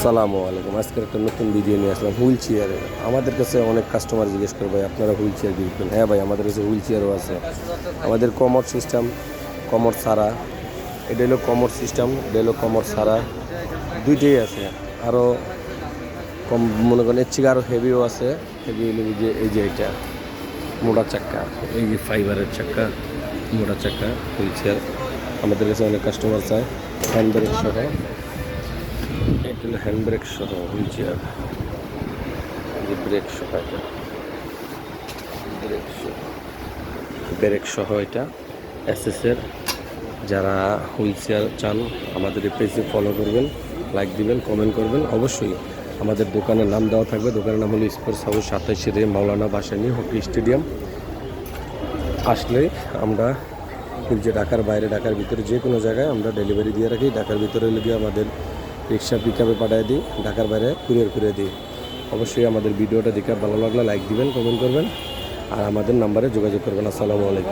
আসসালামু আলাইকুম। আজকের একটা নতুন ভিডিও নিয়ে আসলাম হুইল চেয়ারে। আমাদের কাছে অনেক কাস্টমার জিজ্ঞেস করে, ভাই আপনারা হুইল চেয়ার বিক্রি? হ্যাঁ ভাই, আমাদের কাছে হুইল চেয়ারও আছে। আমাদের কমর সিস্টেম, কমর সারা, এটা হলো কমর সিস্টেম, এটা হলো কমর সারা, দুইটাই আছে। আরও কম মনে করেন এর থেকে আরও হেভিও আছে। হেভি হলো এই যে এটা মোটা চাক্কা, এই যে ফাইবারের চাক্কা, মোটা চাক্কা হুইল চেয়ার আমাদের কাছে অনেক কাস্টমার চায়। হ্যান্ড ব্রেক সহ, এটা হলো হ্যান্ড ব্রেক সহ হুইল চেয়ার, যে ব্রেক সহ, এটা ব্রেক সহ এটা এসএসের। যারা হুইল চেয়ার চান আমাদের এই পেজে ফলো করবেন, লাইক দিবেন, কমেন্ট করবেন। অবশ্যই আমাদের দোকানের নাম দেওয়া থাকবে। দোকানের নাম হলো স্পোর্টস হাউস 27 মাওলানা ভাসানী হকি স্টেডিয়াম। আসলে আমরা যে ঢাকার বাইরে, ঢাকার ভিতরে যে কোনো জায়গায় আমরা ডেলিভারি দিয়ে রাখি। ঢাকার ভিতরে গিয়ে আমাদের রিক্সা পিক আপে পাঠিয়ে দিই, ঢাকার বাইরে কুরিয়ার করে দিই। অবশ্যই আমাদের ভিডিওটা দেখে ভালো লাগলে লাইক দিবেন, কমেন্ট করবেন, আর আমাদের নাম্বারে যোগাযোগ করবেন। আসসালামু আলাইকুম।